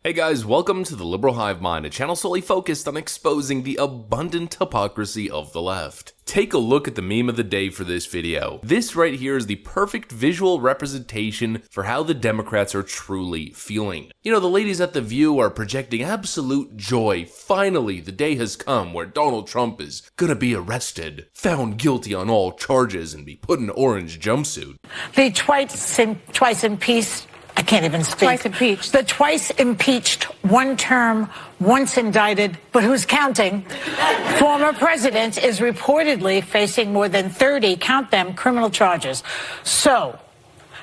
Hey guys, welcome to the Liberal Hive Mind, a channel solely focused on exposing the abundant hypocrisy of the left. Take a look at the meme of the day for this video. This right here is the perfect visual representation for how the Democrats are truly feeling. You know, the ladies at The View are projecting absolute joy. Finally, the day has come where Donald Trump is gonna be arrested, found guilty on all charges, and be put in an orange jumpsuit. The twice impeached, I can't even speak. Twice impeached. The twice impeached, one term, once indicted, but who's counting? Former president is reportedly facing more than 30, count them, criminal charges. So,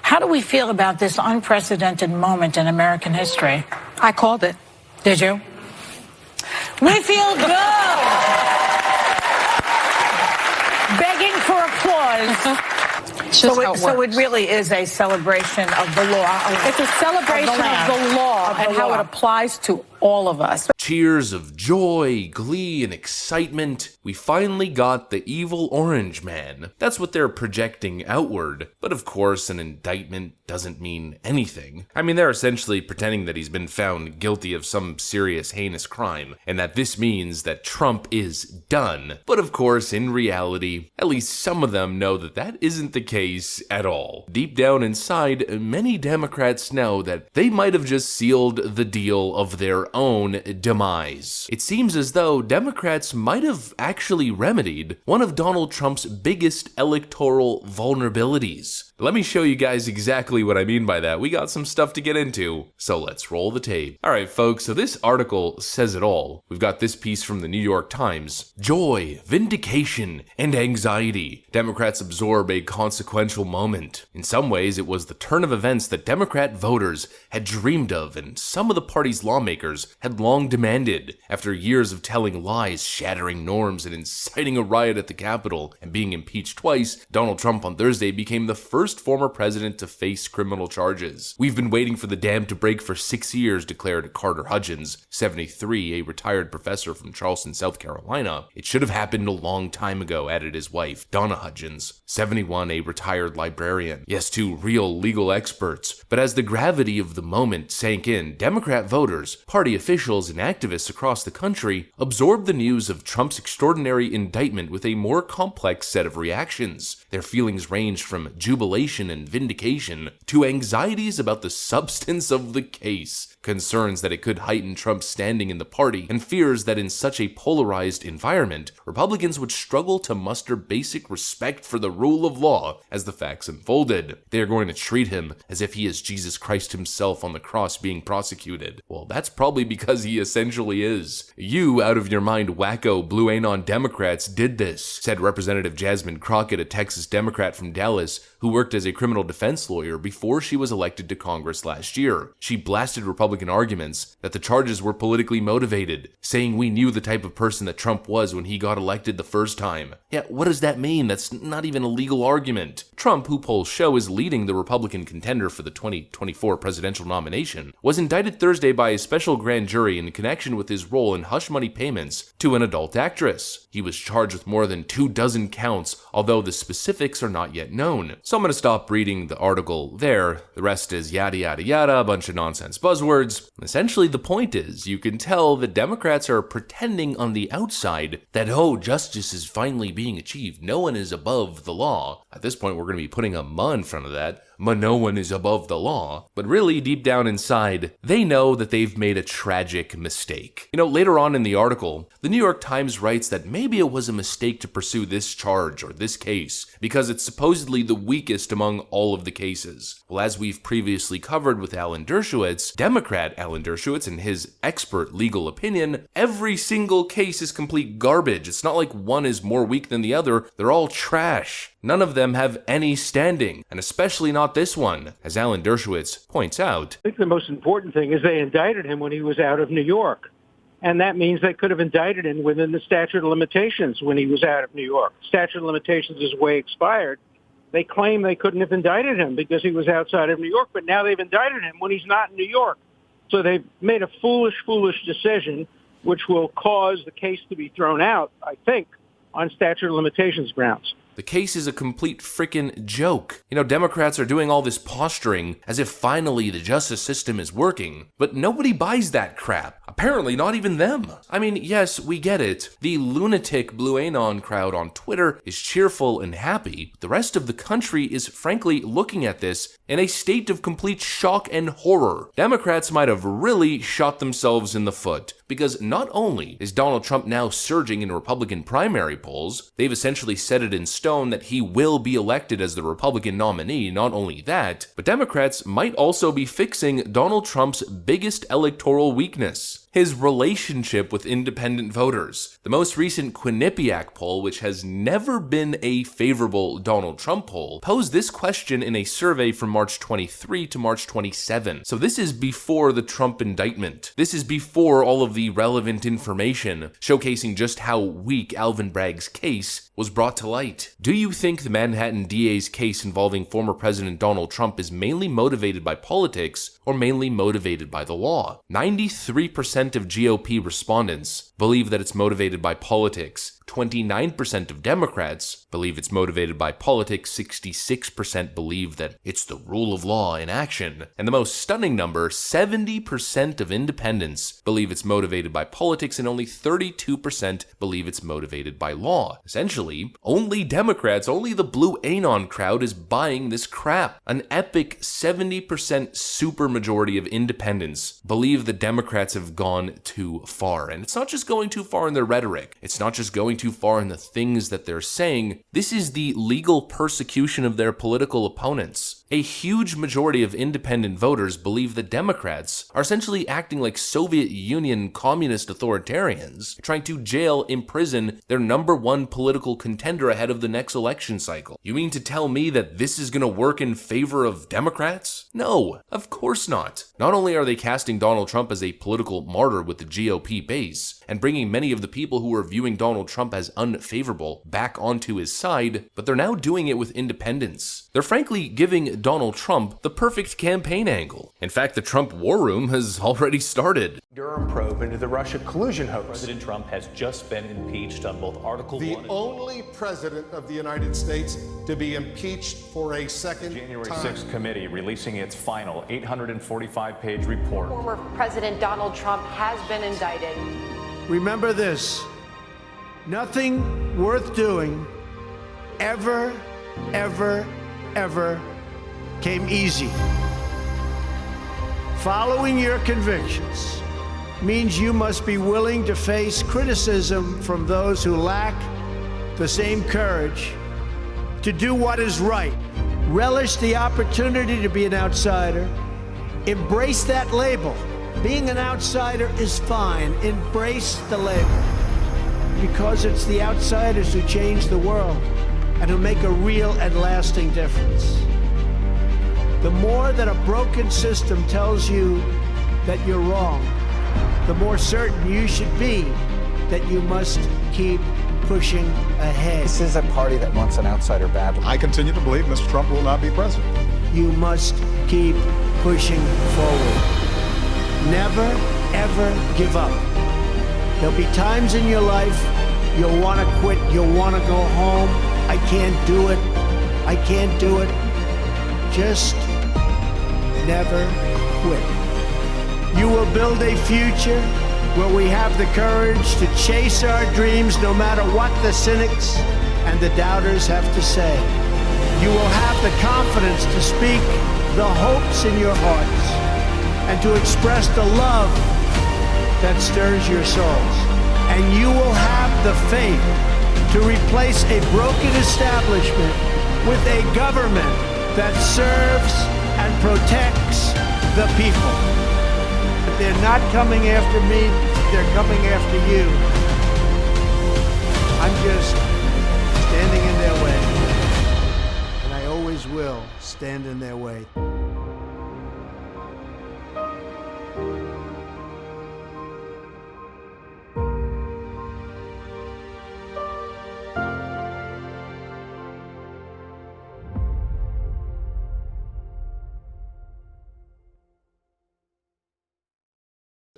how do we feel about this unprecedented moment in American history? I called it. Did you? We feel good. Begging for applause. So it really is a celebration of the law. It's a celebration of the law and how it applies to all of us. Cheers of joy, glee, and excitement. We finally got the evil orange man. That's what they're projecting outward. But of course, an indictment doesn't mean anything. I mean, they're essentially pretending that he's been found guilty of some serious heinous crime, and that this means that Trump is done. But of course, in reality, at least some of them know that that isn't the case at all. Deep down inside, many Democrats know that they might have just sealed the deal of their own demise. It seems as though Democrats might have actually remedied one of Donald Trump's biggest electoral vulnerabilities. Let me show you guys exactly what I mean by that. We got some stuff to get into, so let's roll the tape. Alright folks, so this article says it all. We've got this piece from the New York Times. Joy, vindication, and anxiety. Democrats absorb a consequential moment. In some ways, it was the turn of events that Democrat voters had dreamed of and some of the party's lawmakers had long demanded. After years of telling lies, shattering norms, and inciting a riot at the Capitol, and being impeached twice, Donald Trump on Thursday became the first former president to face criminal charges. We've been waiting for the dam to break for 6 years, declared Carter Hudgens, 73, a retired professor from Charleston, South Carolina. It should have happened a long time ago, added his wife, Donna Hudgens, 71, a retired librarian. Yes, two real legal experts. But as the gravity of the moment sank in, Democrat voters, party officials, and activists across the country absorbed the news of Trump's extraordinary indictment with a more complex set of reactions. Their feelings ranged from jubilation and vindication to anxieties about the substance of the case, concerns that it could heighten Trump's standing in the party, and fears that in such a polarized environment, Republicans would struggle to muster basic respect for the rule of law as the facts unfolded. They are going to treat him as if he is Jesus Christ himself on the cross being prosecuted. Well, that's probably because he essentially is. You, out of your mind wacko blue anon Democrats, did this, said Representative Jasmine Crockett, a Texas Democrat from Dallas, who worked as a criminal defense lawyer before she was elected to Congress last year. She blasted Republican arguments that the charges were politically motivated, saying we knew the type of person that Trump was when he got elected the first time. Yeah, what does that mean? That's not even a legal argument. Trump, who polls show is leading the Republican contender for the 2024 presidential nomination, was indicted Thursday by a special grand jury in connection with his role in hush money payments to an adult actress. He was charged with more than 24 counts, although the specifics are not yet known. So I'm going to stop reading the article there. The rest is yada yada yada, a bunch of nonsense buzzwords. Essentially, the point is, you can tell the Democrats are pretending on the outside that, oh, justice is finally being achieved. No one is above the law. At this point, we're going to be putting a "ma" in front of that. No one is above the law. But really, deep down inside, they know that they've made a tragic mistake. You know, later on in the article, the New York Times writes that maybe it was a mistake to pursue this charge or this case because it's supposedly the weakest among all of the cases. Well, as we've previously covered with Alan Dershowitz, Democrat Alan Dershowitz, and his expert legal opinion, every single case is complete garbage. It's not like one is more weak than the other. They're all trash. None of them have any standing, and especially not this one, as Alan Dershowitz points out. I think the most important thing is they indicted him when he was out of New York. And that means they could have indicted him within the statute of limitations when he was out of New York. Statute of limitations is way expired. They claim they couldn't have indicted him because he was outside of New York, but now they've indicted him when he's not in New York. So they've made a foolish decision, which will cause the case to be thrown out, I think, on statute of limitations grounds. The case is a complete frickin' joke. You know, Democrats are doing all this posturing as if finally the justice system is working, but nobody buys that crap. Apparently not even them. I mean, yes, we get it. The lunatic Blue Anon crowd on Twitter is cheerful and happy. The rest of the country is frankly looking at this in a state of complete shock and horror. Democrats might have really shot themselves in the foot, because not only is Donald Trump now surging in Republican primary polls, they've essentially set it in stone that he will be elected as the Republican nominee. Not only that, but Democrats might also be fixing Donald Trump's biggest electoral weakness: his relationship with independent voters. The most recent Quinnipiac poll, which has never been a favorable Donald Trump poll, posed this question in a survey from March 23 to March 27. So this is before the Trump indictment. This is before all of the relevant information showcasing just how weak Alvin Bragg's case was brought to light. Do you think the Manhattan DA's case involving former President Donald Trump is mainly motivated by politics or mainly motivated by the law? 93% of GOP respondents believe that it's motivated by politics. 29% of Democrats believe it's motivated by politics. 66% believe that it's the rule of law in action. And the most stunning number, 70% of independents believe it's motivated by politics, and only 32% believe it's motivated by law. Essentially, only Democrats, only the Blue Anon crowd is buying this crap. An epic 70% supermajority of independents believe the Democrats have gone too far. And it's not just going too far in their rhetoric. It's not just going too far in the things that they're saying. This is the legal persecution of their political opponents. A huge majority of independent voters believe that Democrats are essentially acting like Soviet Union communist authoritarians, trying to jail, imprison their number one political contender ahead of the next election cycle. You mean to tell me that this is going to work in favor of Democrats? No, of course not. Not only are they casting Donald Trump as a political martyr with the GOP base, and bringing many of the people who are viewing Donald Trump as unfavorable back onto his side, but they're now doing it with independents. They're frankly giving Donald Trump the perfect campaign angle. In fact, the Trump war room has already started. Durham probe into the Russia collusion hoax. President Trump has just been impeached on both Article 1 The only president of the United States to be impeached for a second January time. 6th committee releasing its final 845-page report. Former President Donald Trump has been indicted. Remember this: nothing worth doing ever came easy. Following your convictions means you must be willing to face criticism from those who lack the same courage to do what is right. Relish the opportunity to be an outsider. Embrace that label. Being an outsider is fine. Embrace the label, because it's the outsiders who change the world and who make a real and lasting difference. The more that a broken system tells you that you're wrong, the more certain you should be that you must keep pushing ahead. This is a party that wants an outsider badly. I continue to believe Mr. Trump will not be president. You must keep pushing forward. Never, ever give up. There'll be times in your life you'll want to quit, you'll want to go home. I can't do it. I can't do it. Just never quit. You will build a future where we have the courage to chase our dreams no matter what the cynics and the doubters have to say. You will have the confidence to speak the hopes in your hearts and to express the love that stirs your souls. And you will have the faith to replace a broken establishment with a government that serves and protects the people. They're not coming after me, they're coming after you. I'm just standing in their way. And I always will stand in their way.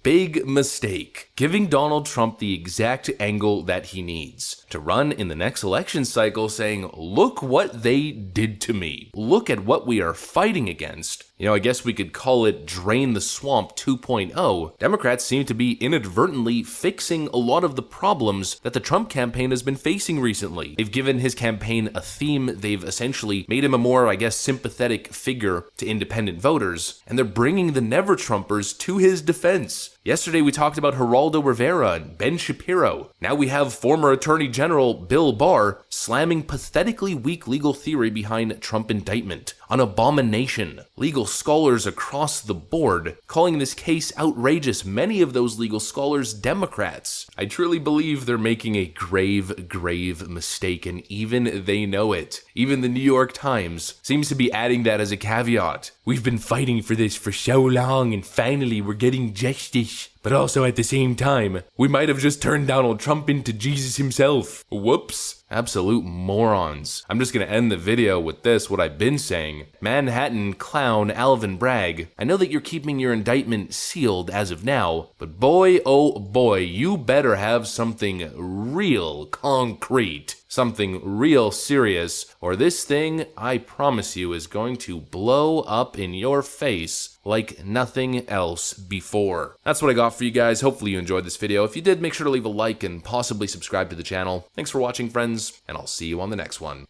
Big mistake. Giving Donald Trump the exact angle that he needs to run in the next election cycle, saying, look what they did to me. Look at what we are fighting against. You know, I guess we could call it Drain the Swamp 2.0. Democrats seem to be inadvertently fixing a lot of the problems that the Trump campaign has been facing recently. They've given his campaign a theme, they've essentially made him a more, I guess, sympathetic figure to independent voters, and they're bringing the Never-Trumpers to his defense. Yesterday we talked about Geraldo Rivera and Ben Shapiro. Now we have former Attorney General Bill Barr slamming pathetically weak legal theory behind Trump indictment. An abomination. Legal scholars across the board calling this case outrageous, many of those legal scholars Democrats. I truly believe they're making a grave mistake, and even they know it. Even the New York Times seems to be adding that as a caveat. We've been fighting for this for so long, and finally we're getting justice. But also at the same time, we might have just turned Donald Trump into Jesus himself. Whoops. Absolute morons. I'm just gonna end the video with this, what I've been saying. Manhattan clown Alvin Bragg, I know that you're keeping your indictment sealed as of now, but boy, oh boy, you better have something real concrete. Something real serious, or this thing, I promise you, is going to blow up in your face like nothing else before. That's what I got for you guys. Hopefully you enjoyed this video. If you did, make sure to leave a like and possibly subscribe to the channel. Thanks for watching, friends, and I'll see you on the next one.